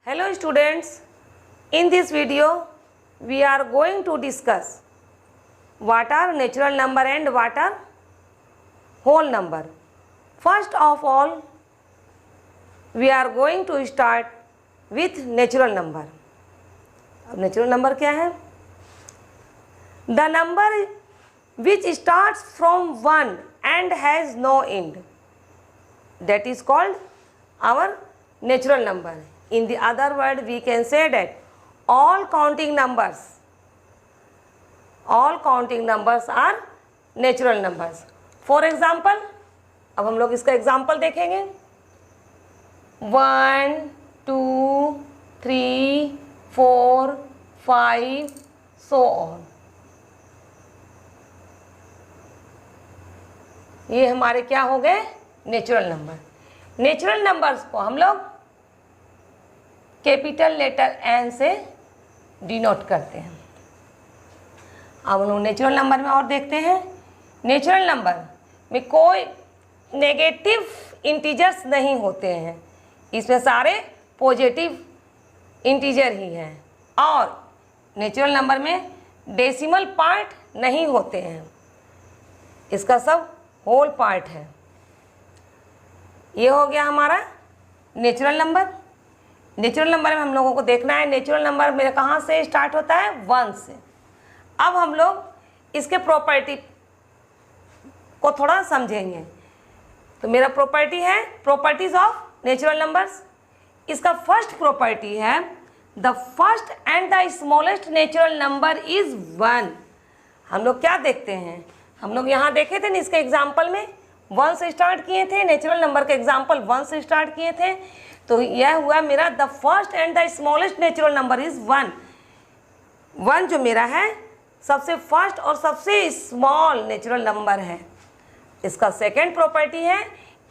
Hello students, in this video we are going to discuss what are natural number and what are whole number. First of all, we are going to start with natural number. अब natural number क्या है? The number which starts from 1 and has no end, that is called our natural number. In the other word, we can say that all counting numbers are natural numbers. For example, अब हम लोग इसका example देखेंगे. 1, 2, 3, 4, 5, so on. ये हमारे क्या हो गए? Natural number. नेचुरल नंबर्स को हम लोग कैपिटल लेटर एन से डिनोट करते हैं. अब हम लोग नेचुरल नंबर में और देखते हैं. नेचुरल नंबर में कोई नेगेटिव इंटीजर्स नहीं होते हैं, इसमें सारे पॉजिटिव इंटीजर ही हैं. और नेचुरल नंबर में डेसिमल पार्ट नहीं होते हैं, इसका सब होल पार्ट है. ये हो गया हमारा नेचुरल नंबर. नेचुरल नंबर में हम लोगों को देखना है नेचुरल नंबर मेरा कहाँ से स्टार्ट होता है? 1 से. अब हम लोग इसके प्रॉपर्टी को थोड़ा समझेंगे. तो मेरा प्रॉपर्टी है प्रॉपर्टीज ऑफ नेचुरल नंबर्स. इसका फर्स्ट प्रॉपर्टी है the first and the smallest natural number is 1. हम लोग क्या देखते हैं? हम लोग यहाँ देखे थे ना, इसके एग्जाम्पल में 1 से स्टार्ट किए थे. नेचुरल नंबर के एग्जाम्पल 1 से स्टार्ट किए थे. तो यह हुआ मेरा the first and the smallest natural number is 1. 1 जो मेरा है सबसे फर्स्ट और सबसे स्मॉल नेचुरल नंबर है. इसका सेकेंड प्रॉपर्टी है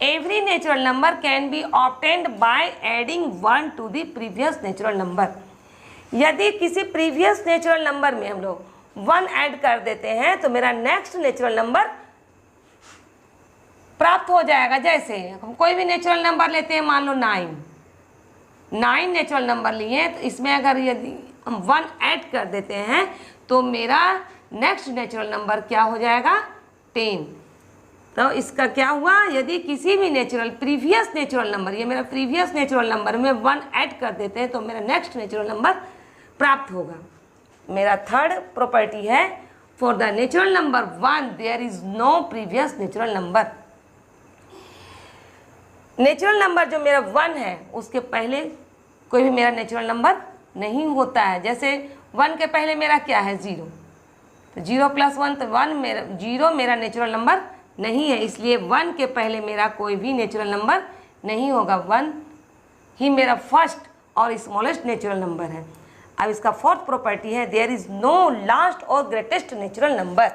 every natural number can be obtained by adding 1 to the previous natural number. यदि किसी प्रीवियस नेचुरल नंबर में हम लोग 1 ऐड कर देते हैं तो मेरा नेक्स्ट नेचुरल नंबर प्राप्त हो जाएगा. जैसे हम कोई भी नेचुरल नंबर लेते हैं, मान लो 9 नेचुरल नंबर लिए, तो इसमें अगर यदि हम 1 ऐड कर देते हैं तो मेरा नेक्स्ट नेचुरल नंबर क्या हो जाएगा? 10. तो इसका क्या हुआ? यदि किसी भी प्रीवियस नेचुरल नंबर, ये मेरा प्रीवियस नेचुरल नंबर में 1 ऐड कर देते हैं तो मेरा नेक्स्ट नेचुरल नंबर प्राप्त होगा. मेरा थर्ड प्रॉपर्टी है for the natural number 1 there is no previous natural number. Natural number जो मेरा 1 है उसके पहले कोई भी मेरा नेचुरल नंबर नहीं होता है. जैसे 1 के पहले मेरा क्या है? 0. तो 0 + 1 तो 1 मेरा 0 मेरा नेचुरल नंबर नहीं है, इसलिए 1 के पहले मेरा कोई भी नेचुरल नंबर नहीं होगा. 1 ही मेरा फर्स्ट और स्मॉलेस्ट नेचुरल नंबर है. अब इसका फोर्थ प्रॉपर्टी है देयर इज नो लास्ट और ग्रेटेस्ट नेचुरल नंबर.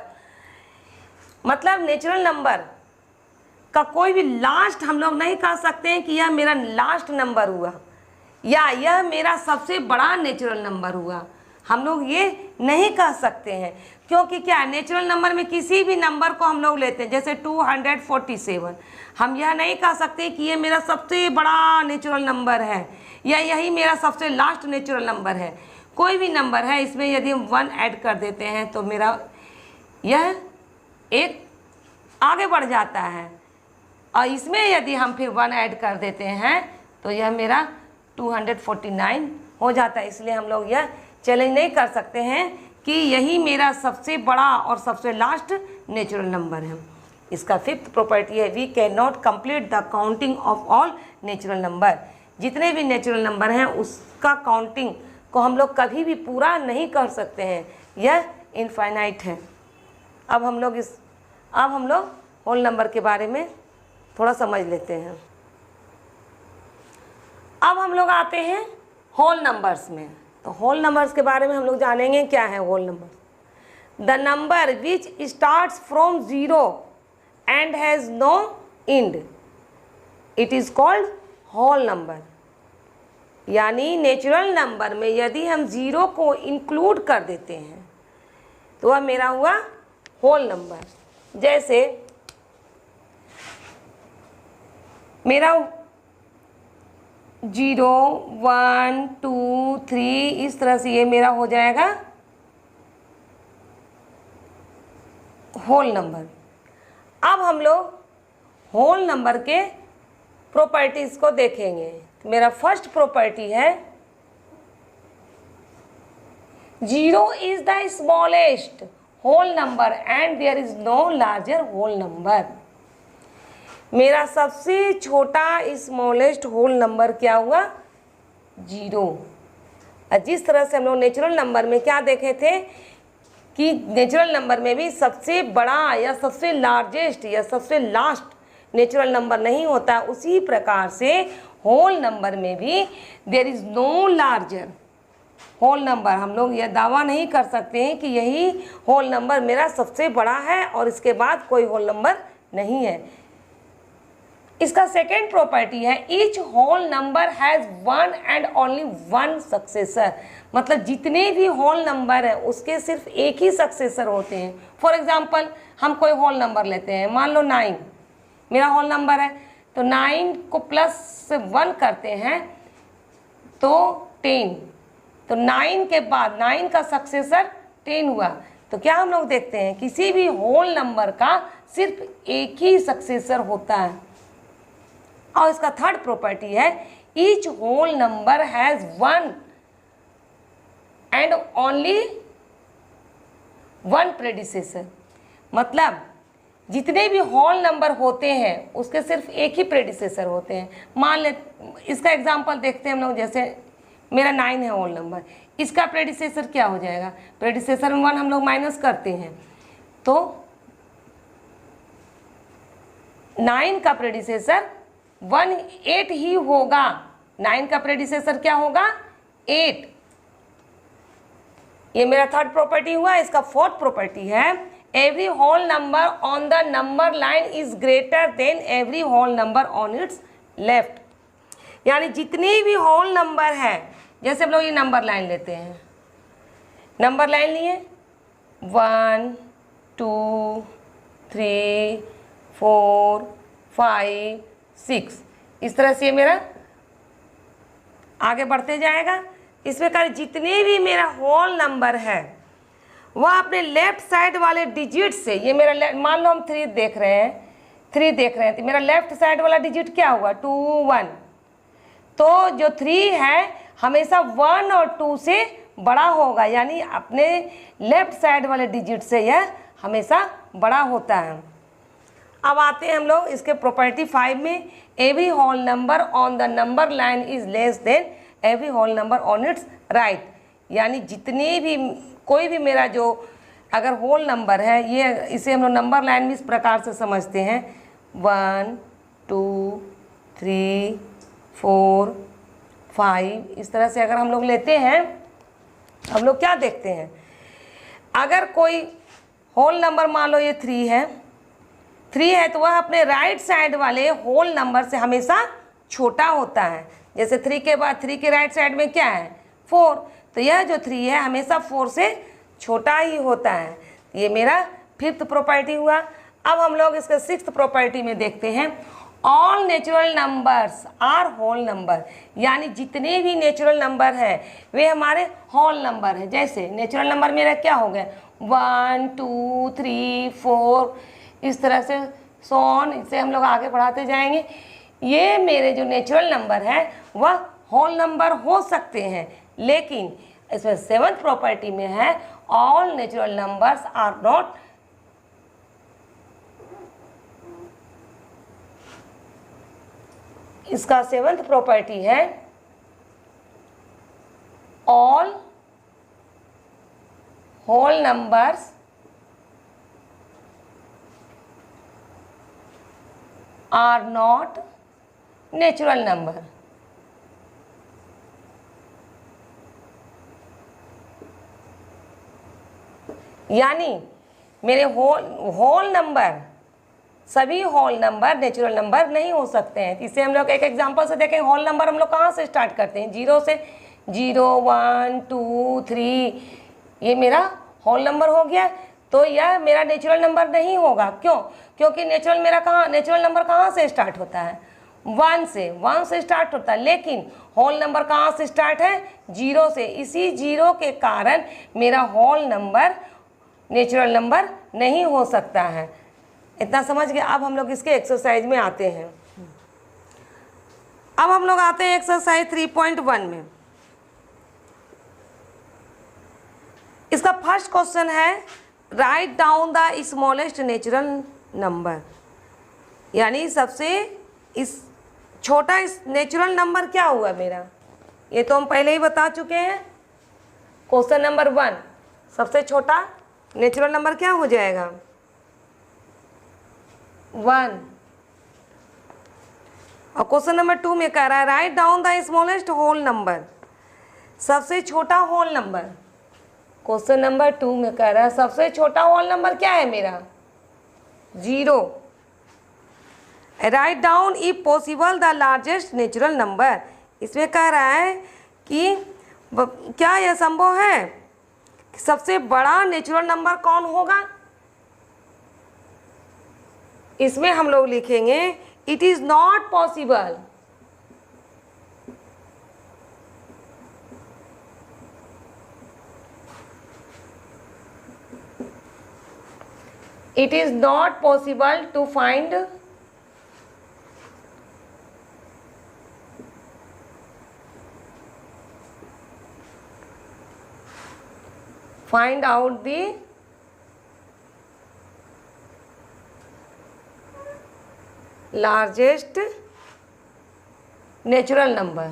मतलब नेचुरल नंबर का कोई भी लास्ट हम लोग नहीं कह सकते हैं कि यह मेरा लास्ट नंबर हुआ या यह मेरा सबसे बड़ा नेचुरल नंबर हुआ. हम लोग ये नहीं कह सकते हैं, क्योंकि क्या नेचुरल नंबर में किसी भी नंबर को हम लोग लेते हैं, जैसे 247, हम यह नहीं कह सकते कि ये मेरा सबसे बड़ा नेचुरल नंबर है या यही मेरा सबसे लास्ट नेचुरल नंबर है. कोई भी नंबर है, इसमें यदि हम 1 ऐड कर देते हैं तो मेरा यह एक आगे बढ़ जाता है, और इसमें यदि हम फिर 1 ऐड कर देते हैं तो यह मेरा 249 हो जाता है. इसलिए हम लोग यह चैलेंज नहीं कर सकते हैं कि यही मेरा सबसे बड़ा और सबसे लास्ट नेचुरल नंबर है. इसका फिफ्थ प्रॉपर्टी है we can not complete the counting of all natural number. जितने भी नेचुरल नंबर हैं उसका काउंटिंग को हम लोग कभी भी पूरा नहीं कर सकते हैं, यह इनफाइनाइट है. अब हम लोग होल नंबर के बारे में थोड़ा समझ लेते हैं. अब हम लोग आते हैं होल नंबर्स में. तो होल नंबर्स के बारे में हम लोग जानेंगे क्या है whole number. The number which starts from 0 and has no end, it is called whole number. यानी नेचुरल नंबर में यदि हम 0 को इंक्लूड कर देते हैं तो वह मेरा हुआ होल नंबर. जैसे मेरा 0 1 2 3, इस तरह से ये मेरा हो जाएगा होल नंबर। अब हम लोग होल नंबर के प्रॉपर्टीज को देखेंगे। तो मेरा फर्स्ट प्रॉपर्टी है 0 is the smallest whole number and there is no larger whole number. मेरा सबसे छोटा स्मॉलेस्ट होल नंबर क्या हुआ? 0। और जिस तरह से हम लोग नेचुरल नंबर में क्या देखे थे कि नेचुरल नंबर में भी सबसे बड़ा या सबसे लार्जेस्ट या सबसे लास्ट नेचुरल नंबर नहीं होता, उसी प्रकार से होल नंबर में भी there is no larger whole number. हम लोग यह दावा नहीं कर सकते हैं कि यही होल नंबर मेरा सबसे बड़ा है और इसके बाद कोई होल नंबर नहीं है। इसका सेकेंड प्रॉपर्टी है each whole number has one and only one successor. मतलब जितने भी होल नंबर हैं उसके सिर्फ एक ही सक्सेसर होते हैं। फॉर एग्जांपल हम कोई होल नंबर लेते हैं, मान लो 9 मेरा होल नंबर है, तो 9 को प्लस से 1 करते हैं तो 10, तो 9 के बाद 9 का सक्सेसर 10 हुआ। तो क्या हम लोग देखते हैं किसी भी होल नंबर का सिर्फ एक ही सक्सेसर होता है। और इसका थर्ड प्रॉपर्टी है each whole number has one and only one predecessor. मतलब जितने भी होल नंबर होते हैं उसके सिर्फ एक ही प्रेडिसेसर होते हैं। मान ले इसका एग्जांपल देखते हैं हम लोग, जैसे मेरा 9 है होल नंबर, इसका प्रेडिसेसर क्या हो जाएगा? प्रेडिसेसर में 1 हम लोग माइनस करते हैं तो 9 का प्रेडिसेसर 8 ही होगा। 9 का प्रेडिसेसर क्या होगा? 8। ये मेरा थर्ड प्रॉपर्टी हुआ। इसका फोर्थ प्रॉपर्टी है every whole number on the number line is greater than every whole number on its left. यानी जितने भी होल नंबर है, जैसे हम लोग ये नंबर लाइन लेते हैं, नंबर लाइन लिए 1 2 3 4 5 6, इस तरह से मेरा आगे बढ़ते जाएगा। इस प्रकार जितने भी मेरा होल नंबर है वह अपने लेफ्ट साइड वाले डिजिट से, ये मेरा मान लो हम 3 देख रहे हैं, तो मेरा लेफ्ट साइड वाला डिजिट क्या हुआ? 2 1। तो जो 3 है हमेशा 1 और 2 से बड़ा होगा, यानी अपने लेफ्ट साइड वाले डिजिट से यह हमेशा बड़ा होता है। अब आते हैं हम लोग इसके प्रॉपर्टी 5 में। Every whole number on the number line is less than every whole number on its right. यानी जितने भी कोई भी मेरा जो अगर होल नंबर है, ये इसे हम लोग नंबर लाइन में इस प्रकार से समझते हैं 1 2 3 4 5, इस तरह से अगर हम लोग लेते हैं, हम लोग क्या देखते हैं, अगर कोई होल नंबर मान लो ये 3 है तो वह अपने राइट साइड वाले होल नंबर से हमेशा छोटा होता है। जैसे 3 के बाद 3 के राइट साइड में क्या है? 4, तो यह जो 3 है हमेशा 4 से छोटा ही होता है। ये मेरा फिफ्थ प्रॉपर्टी हुआ। अब हम लोग इसके सिक्स्थ प्रॉपर्टी में देखते हैं all natural numbers are whole number. यानी जितने भी नेचुरल नंबर हैं वे हमारे होल नंबर हैं। जैसे नेचुरल नंबर मेरा क्या हो गया 1 2 3 4, इस तरह से सोन, इसे हम लोग आगे बढ़ाते जाएंगे। ये मेरे जो नेचुरल नंबर है वह होल नंबर हो सकते हैं, लेकिन इसमें सेवंथ प्रॉपर्टी में है all natural numbers are not इसका सेवंथ प्रॉपर्टी है all whole numbers are not natural number. यानी मेरे होल नंबर सभी होल नंबर नेचुरल नंबर नहीं हो सकते हैं। इसे हम लोग एक एग्जांपल से देखें। होल नंबर हम लोग कहाँ से स्टार्ट करते हैं? 0 से। 0 1 2 3 ये मेरा होल नंबर हो गया, तो यह मेरा नेचुरल नंबर नहीं होगा। क्यों? क्योंकि नेचुरल नंबर कहाँ से स्टार्ट होता है? 1 से स्टार्ट होता है, लेकिन होल नंबर कहाँ से स्टार्ट है? 0 से। इसी 0 के कारण मेरा होल नंबर नेचुरल नंबर नहीं हो सकता है। इतना समझ गए? अब हम लोग इसके एक्सरसाइज में आते हैं। अब हम लोग आते हैं एक्सरसाइज 3.1 में। इसका फर्स्ट क्वेश्चन है write down the smallest natural number, यानी सबसे इस छोटा इस नेचुरल नंबर क्या हुआ मेरा, ये तो हम पहले ही बता चुके हैं। क्वेश्चन नंबर 1 सबसे छोटा नेचुरल नंबर क्या हो जाएगा? 1। और क्वेश्चन नंबर 2 में कह रहा है write down the smallest whole number, सबसे छोटा होल नंबर। क्वेश्चन नंबर 2 में कह रहा है सबसे छोटा होल नंबर क्या है मेरा? 0। Right down if possible the largest natural number, इसमें कह रहा है कि क्या यह संभव है कि सबसे बड़ा नेचुरल नंबर कौन होगा? इसमें हम लोग लिखेंगे it is not possible. It is not possible to find out the largest natural number।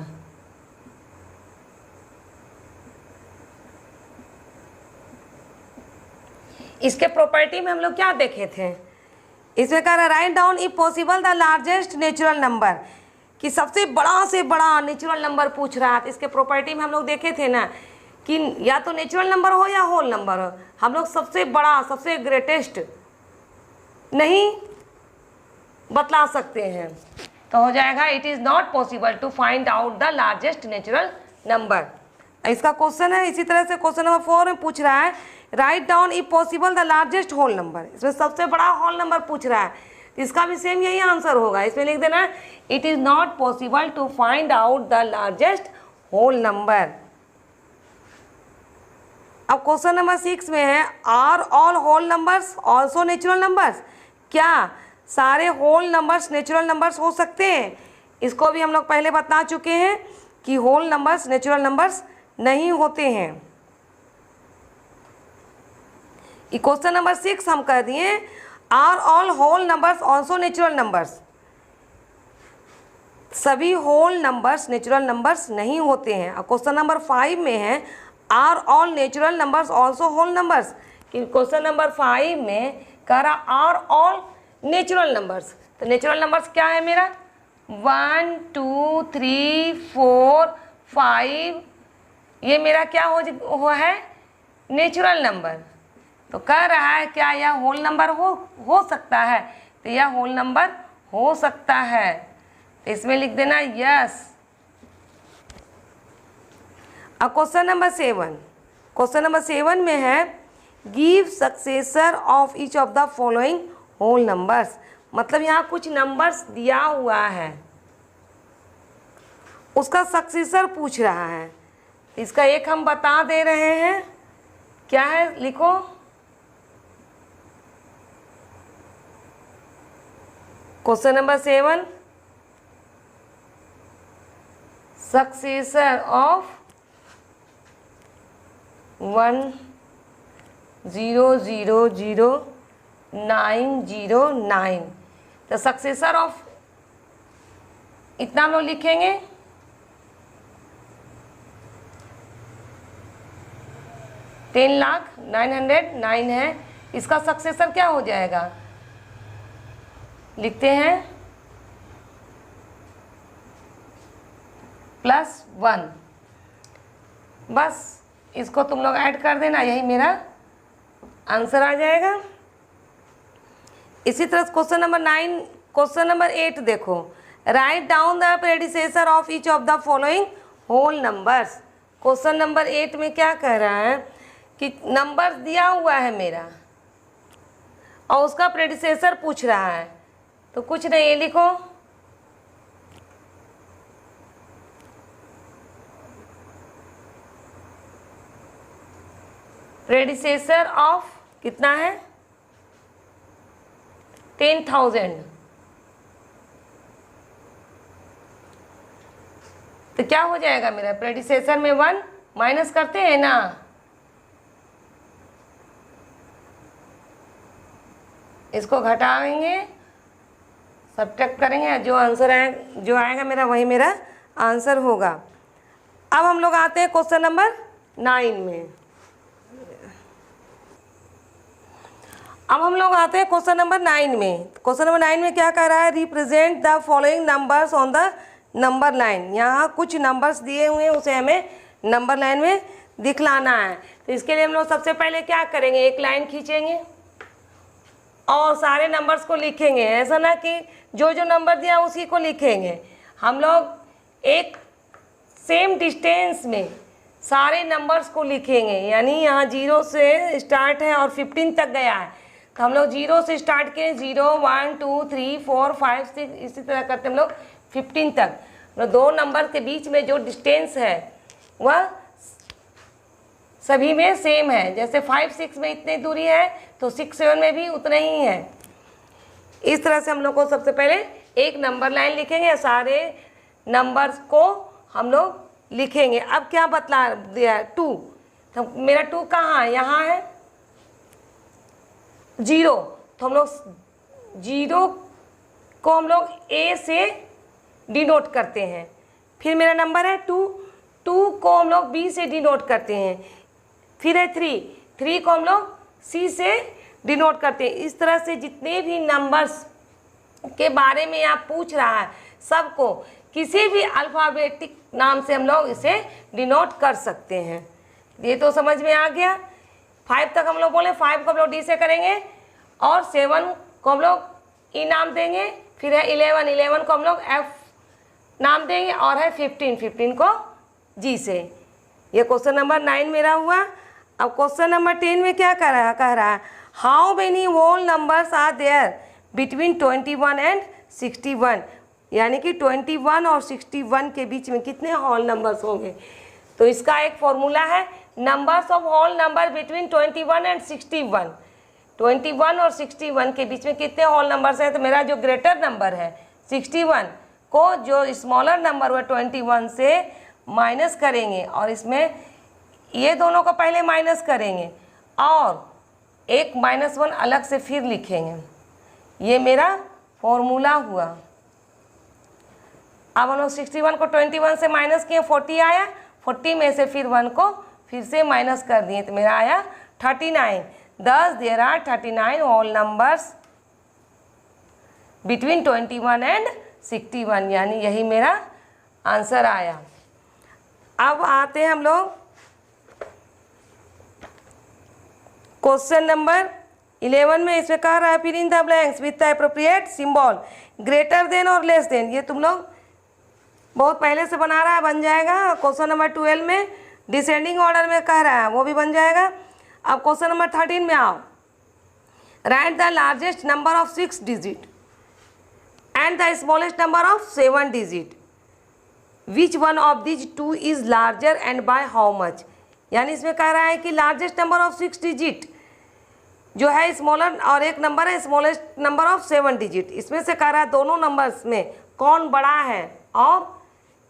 इसके प्रॉपर्टी में हम लोग क्या देखे थे? इसमें कह रहा है write down if possible the largest natural number, कि सबसे बड़ा से बड़ा नेचुरल नंबर पूछ रहा है। इसके प्रॉपर्टी में हम लोग देखे थे ना कि या तो नेचुरल नंबर हो या होल नंबर हो, हम लोग सबसे बड़ा सबसे ग्रेटेस्ट नहीं बतला सकते हैं। तो हो जाएगा it is not possible to find out the largest natural number. इसका क्वेश्चन है इसी तरह से क्वेश्चन नंबर 4 में पूछ रहा है write down if possible the largest whole number, इसमें सबसे बड़ा होल नंबर पूछ रहा है, इसका भी सेम यही आंसर होगा। इसमें लिख देना it is not possible to find out the largest whole number. अब क्वेश्चन नंबर 6 में है are all whole numbers also natural numbers, क्या सारे होल नंबर्स नेचुरल नंबर्स हो सकते हैं? इसको भी हम लोग पहले बता चुके हैं कि होल नंबर्स नेचुरल नंबर्स नहीं होते हैं। क्वेश्चन नंबर 6 हम कह दिए are all whole numbers also natural numbers, सभी होल नंबर्स नेचुरल नंबर्स नहीं होते हैं। और क्वेश्चन नंबर 5 में है are all natural numbers also whole numbers, कि क्वेश्चन नंबर 5 में कह रहा आर ऑल नेचुरल नंबर्स, तो नेचुरल नंबर्स क्या है मेरा? 1 2 3 4 5, ये मेरा क्या हो है? Natural number. तो कह रहा है क्या यह होल नंबर हो सकता है? तो यह होल नंबर हो सकता है, तो इसमें लिख देना यस। अब क्वेश्चन नंबर 7, क्वेश्चन नंबर 7 में है give successor of each of the following whole numbers, मतलब यहाँ कुछ नंबर्स दिया हुआ है, उसका सक्सेसर पूछ रहा है। इसका एक हम बता दे रहे हैं, क्या है? लिखो क्वेश्चन नंबर 7 सक्सेसर ऑफ 1 0 0 0 9 0 9, तो सक्सेसर ऑफ इतना हम लोग लिखेंगे 10,09,909 है। इसका सक्सेसर क्या हो जाएगा? लिखते हैं +1, बस इसको तुम लोग ऐड कर देना, यही मेरा आंसर आ जाएगा। इसी तरह क्वेश्चन नंबर 9, क्वेश्चन नंबर 8 देखो write down the predecessor of each of the following whole numbers. Question number 8 में क्या कह रहा है कि नंबर दिया हुआ है मेरा और उसका प्रेडिसेसर पूछ रहा है, तो कुछ नहीं, ये लिखो प्रेडिसेसर ऑफ कितना है 10,000, तो क्या हो जाएगा मेरा प्रेडिसेसर में 1 माइनस करते हैं ना, इसको घटाएंगे सब्ट्रैक्ट करेंगे, जो आंसर जो आएगा मेरा वही मेरा आंसर होगा। अब हम लोग आते हैं क्वेश्चन नंबर 9 में। अब हम लोग आते हैं क्वेश्चन नंबर 9 में। क्वेश्चन नंबर 9 में क्या कह रहा है, represent the following numbers on the number line. यहाँ कुछ नंबर्स दिए हुए हैं, उसे हमें नंबर लाइन में दिखलाना है। तो इसके लिए हम लोग सबसे पहले क्या करेंगे, एक लाइन खींचेंगे और सारे नंबर्स को लिखेंगे। ऐसा ना कि जो जो नंबर दिया उसी को लिखेंगे, हम लोग एक सेम डिस्टेंस में सारे नंबर्स को लिखेंगे। यानी यहाँ 0 से स्टार्ट है और 15 तक गया है, तो हम लोग 0 से स्टार्ट किए, 0 1 2 3 4 5 6 इसी तरह करते हम लोग 15 तक। तो दो नंबर के बीच में जो डिस्टेंस है वह सभी में सेम है। जैसे 5 6 में इतनी दूरी है तो 6 7 में भी उतना ही है। इस तरह से हम लोग को सबसे पहले एक नंबर लाइन लिखेंगे, सारे नंबर्स को हम लोग लिखेंगे। अब क्या बतला दिया है 2, तो मेरा 2 कहाँ है, यहाँ है 0, तो हम लोग 0 को हम लोग A से डिनोट करते हैं। फिर मेरा नंबर है 2, 2 को हम लोग B से डिनोट करते हैं। फिर है 3, 3 को हम लोग C से डिनोट करते हैं। इस तरह से जितने भी नंबर्स के बारे में आप पूछ रहा है सबको किसी भी अल्फ़ाबेटिक नाम से हम लोग इसे डिनोट कर सकते हैं। ये तो समझ में आ गया। 5 तक हम लोग बोले, 5 को हम लोग D से करेंगे और 7 को हम लोग E नाम देंगे। फिर है 11, 11 को हम लोग F नाम देंगे और है 15, 15 को G से। ये क्वेश्चन नंबर 9 मेरा हुआ। अब क्वेश्चन नंबर 10 में क्या कह रहा है how many whole numbers are there between 21 and 61। यानी कि 21 और 61 के बीच में कितने होल नंबर्स होंगे। तो इसका एक फॉर्मूला है, numbers of whole number between 21 and 61। 21 और 61 के बीच में कितने होल नंबर्स हैं। तो मेरा जो ग्रेटर नंबर है 61 को जो स्मॉलर नंबर हुआ 21 से माइनस करेंगे और इसमें ये दोनों को पहले माइनस करेंगे और एक -1 अलग से फिर लिखेंगे। ये मेरा फॉर्मूला हुआ। अब हम लोग 61 को 21 से माइनस किए, 40 आया, 40 में से फिर 1 को फिर से माइनस कर दिए तो मेरा आया 39। Thus there are 39 whole numbers between 21 and 61, यानी यही मेरा आंसर आया। अब आते हैं हम लोग क्वेश्चन नंबर 11 में। इसमें कह रहा है fill in the blanks with the appropriate symbol greater than और लेस देन। ये तुम लोग बहुत पहले से बना रहा है, बन जाएगा। क्वेश्चन नंबर 12 में डिसेंडिंग ऑर्डर में कह रहा है, वो भी बन जाएगा। अब क्वेश्चन नंबर 13 में आओ, right the largest number of 6 digit and the smallest number of 7 digit, which one of these 2 is larger and by how much. यानी इसमें कह रहा है कि लार्जेस्ट नंबर ऑफ 6 डिजिट जो है स्मॉलर और एक नंबर है स्मॉलेस्ट नंबर ऑफ 7 डिजिट। इसमें से कह रहा है दोनों नंबर्स में कौन बड़ा है और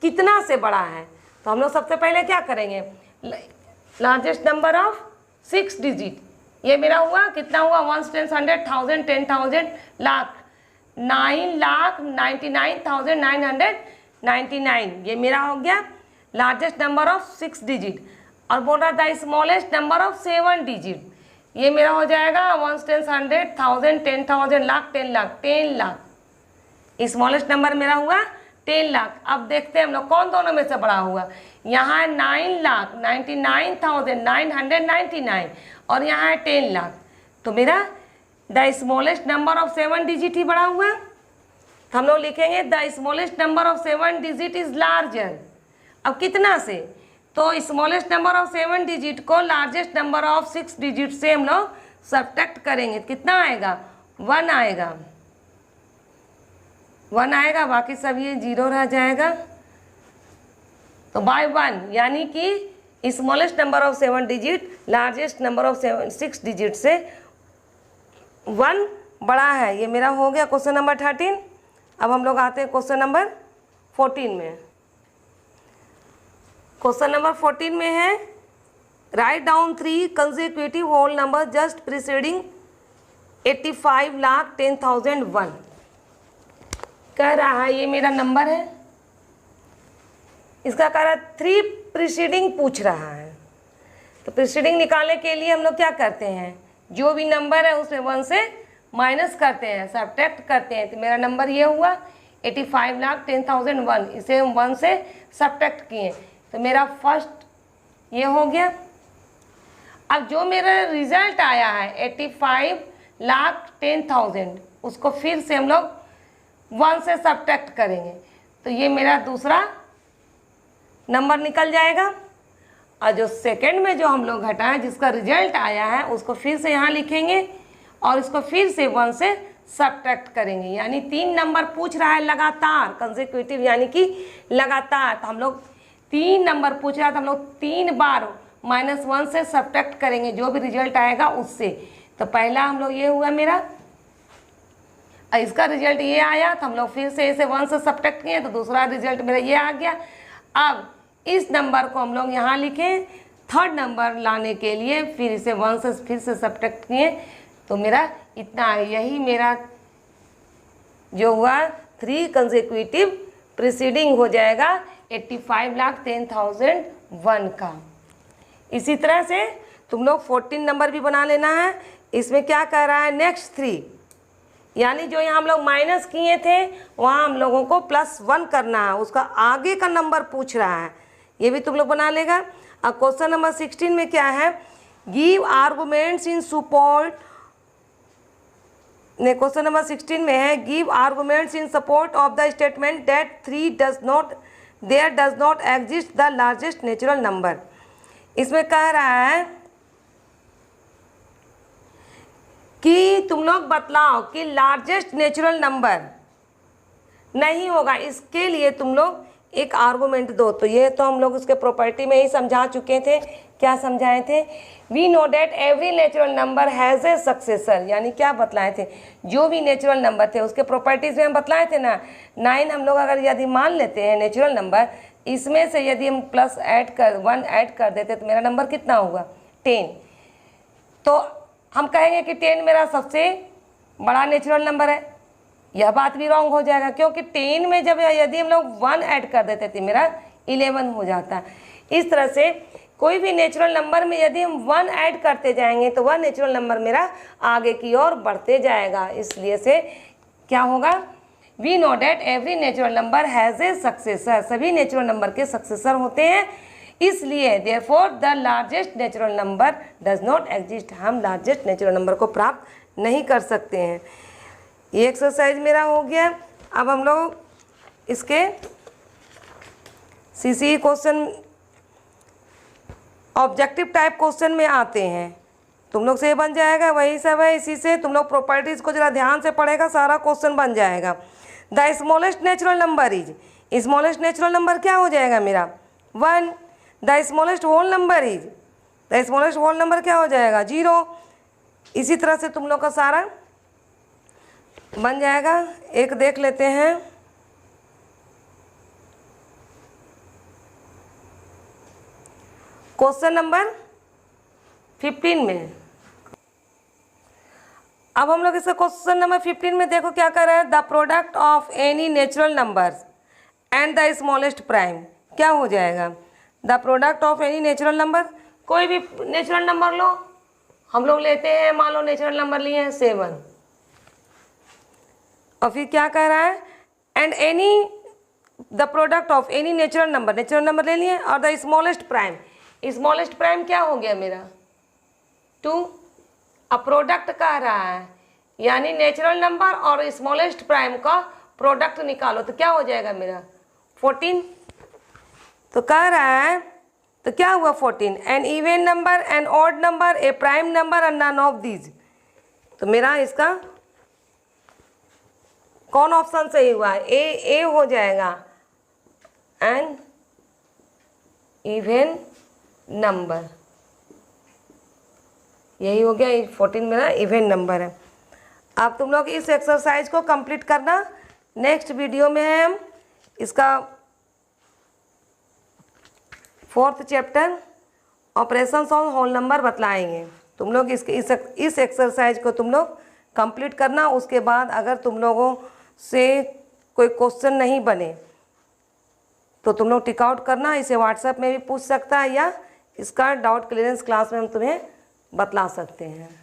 कितना से बड़ा है। तो हम लोग सबसे पहले क्या करेंगे, लार्जेस्ट नंबर ऑफ 6 डिजिट, ये मेरा हुआ कितना हुआ 1 10 100 1000 10,000 लाख 9,99,999, ये मेरा हो गया लार्जेस्ट नंबर ऑफ 6 डिजिट। और बोल रहा था स्मॉलेस्ट नंबर ऑफ 7 डिजिट, ये मेरा हो जाएगा 1 10 100 1000 10,000 लाख 10 लाख 10 लाख। स्मॉलेस्ट नंबर मेरा हुआ 10 लाख। अब देखते हैं हम लोग कौन दोनों में से बड़ा हुआ। यहाँ है 9,99,999 और यहाँ है 10 लाख। तो मेरा the smallest number of 7 digit ही बड़ा हुआ। तो हम लोग लिखेंगे the smallest number of 7 digit is larger. अब कितना से, तो स्मॉलेस्ट नंबर ऑफ 7 डिजिट को लार्जेस्ट नंबर ऑफ 6 डिजिट से हम लोग सब्ट्रैक्ट करेंगे। कितना आएगा 1 आएगा, 1 आएगा, बाकी सब ये 0 रह जाएगा। तो बाय 1 यानी कि smallest number of 7 digit largest number of 6 digit से 1 बड़ा है। ये मेरा हो गया क्वेश्चन नंबर 13। अब हम लोग आते हैं क्वेश्चन नंबर 14 में। क्वेश्चन नंबर 14 में है write down 3 consecutive whole number just preceding 85,10,001। कह रहा है ये मेरा नंबर है, इसका कह रहा है 3 प्रीसीडिंग पूछ रहा है। तो प्रीसीडिंग निकालने के लिए हम लोग क्या करते हैं, जो भी नंबर है उसमें 1 से माइनस करते हैं, सब्ट्रैक्ट करते हैं। तो मेरा नंबर ये हुआ 85,10,001, इसे हम 1 से सब्ट्रैक्ट किए तो मेरा फर्स्ट ये हो गया। अब जो मेरा रिजल्ट आया है 85,10,000, उसको फिर से हम लोग 1 से सब्ट्रैक्ट करेंगे तो ये मेरा दूसरा नंबर निकल जाएगा। और जो सेकंड में जो हम लोग घटाएं जिसका रिजल्ट आया है उसको फिर से यहाँ लिखेंगे और इसको फिर से 1 से सब्ट्रैक्ट करेंगे। यानी 3 नंबर पूछ रहा है लगातार, कंसेक्यूटिव यानी कि लगातार। तो हम लोग 3 नंबर पूछ रहा है तो हम लोग 3 बार -1 से सब्ट्रैक्ट करेंगे जो भी रिजल्ट आएगा उससे। तो पहला हम लोग ये हुआ मेरा, इसका रिजल्ट ये आया तो हम लोग फिर से इसे 1 से सब्ट्रैक्ट किए तो दूसरा रिजल्ट मेरा ये आ गया। अब इस नंबर को हम लोग यहाँ लिखें, थर्ड नंबर लाने के लिए फिर इसे 1 से फिर से सब्ट्रैक्ट किए तो मेरा इतना, यही मेरा जो हुआ 3 कंसेक्यूटिव प्रीसीडिंग हो जाएगा 85,10,001 का। इसी तरह से तुम लोग 14 नंबर भी बना लेना है। इसमें क्या कह रहा है नेक्स्ट 3, यानी जो यहाँ हम लोग माइनस किए थे वहाँ हम लोगों को +1 करना है, उसका आगे का नंबर पूछ रहा है, ये भी तुम लोग बना लेगा। अब क्वेश्चन नंबर 16 में क्या है, गिव आर्गुमेंट्स इन सपोर्ट, ने क्वेश्चन नंबर 16 में है give arguments in support of the statement that 3 does not exist the largest natural number. इसमें कह रहा है कि तुम लोग बतलाओ कि लार्जेस्ट नेचुरल नंबर नहीं होगा, इसके लिए तुम लोग एक आर्गुमेंट दो। तो ये तो हम लोग उसके प्रॉपर्टी में ही समझा चुके थे। क्या समझाए थे, we know that every natural number has a successor, यानी क्या बतलाए थे, जो भी नेचुरल नंबर थे उसके प्रॉपर्टीज में हम बतलाए थे ना। 9 हम लोग अगर यदि मान लेते हैं नेचुरल नंबर, इसमें से यदि हम +1 ऐड कर देते तो मेरा नंबर कितना होगा 10। तो हम कहेंगे कि 10 मेरा सबसे बड़ा नेचुरल नंबर है, यह बात भी रॉन्ग हो जाएगा क्योंकि 10 में जब यदि हम लोग 1 ऐड कर देते थे मेरा 11 हो जाता। इस तरह से कोई भी नेचुरल नंबर में यदि हम 1 ऐड करते जाएंगे तो वह नेचुरल नंबर मेरा आगे की ओर बढ़ते जाएगा। इसलिए से क्या होगा, we know that every natural number has a successor, सभी नेचुरल नंबर के सक्सेसर होते हैं। इसलिए therefore the largest natural number does not exist, हम लार्जेस्ट नेचुरल नंबर को प्राप्त नहीं कर सकते हैं। ये एक्सरसाइज मेरा हो गया। अब हम लोग इसके CC question objective type question में आते हैं। तुम लोग से ये बन जाएगा, वही सब है, इसी से तुम लोग प्रॉपर्टीज़ को जरा ध्यान से पढ़ेगा, सारा क्वेश्चन बन जाएगा। The smallest natural number is, smallest natural number क्या हो जाएगा मेरा 1। The smallest whole number is, the smallest whole number क्या हो जाएगा 0। इसी तरह से तुम लोग का सारा बन जाएगा। एक देख लेते हैं, क्वेश्चन नंबर 15 में। अब हम लोग इसका क्वेश्चन नंबर 15 में देखो क्या कर रहा है, the product of any natural numbers and the smallest prime क्या हो जाएगा, the product of any natural number, कोई भी नेचुरल नंबर लो, हम लोग लेते हैं, मान लो नेचुरल नंबर लिए हैं 7, और फिर क्या कह रहा है, and any the product of any natural number ले लिए, और the smallest prime, smallest prime क्या हो गया मेरा 2। अब प्रोडक्ट कह रहा है यानी नेचुरल नंबर और स्मॉलेस्ट प्राइम का प्रोडक्ट निकालो तो क्या हो जाएगा मेरा 14। तो कह रहा है तो क्या हुआ 14, an even number, an odd number, a prime number and none of these. तो मेरा इसका कौन ऑप्शन सही हुआ, ए हो जाएगा, एन इवन नंबर। यही हो गया, 14 मेरा इवन नंबर है। अब तुम लोग इस एक्सरसाइज को कंप्लीट करना। नेक्स्ट वीडियो में हम इसका 4th chapter operations on whole number बतलाएंगे। तुम लोग इस एक्सरसाइज को तुम लोग कंप्लीट करना। उसके बाद अगर तुम लोगों से कोई क्वेश्चन नहीं बने तो तुम लोग टिक आउट करना। इसे व्हाट्सएप में भी पूछ सकता है या इसका डाउट क्लियरेंस क्लास में हम तुम्हें बतला सकते हैं।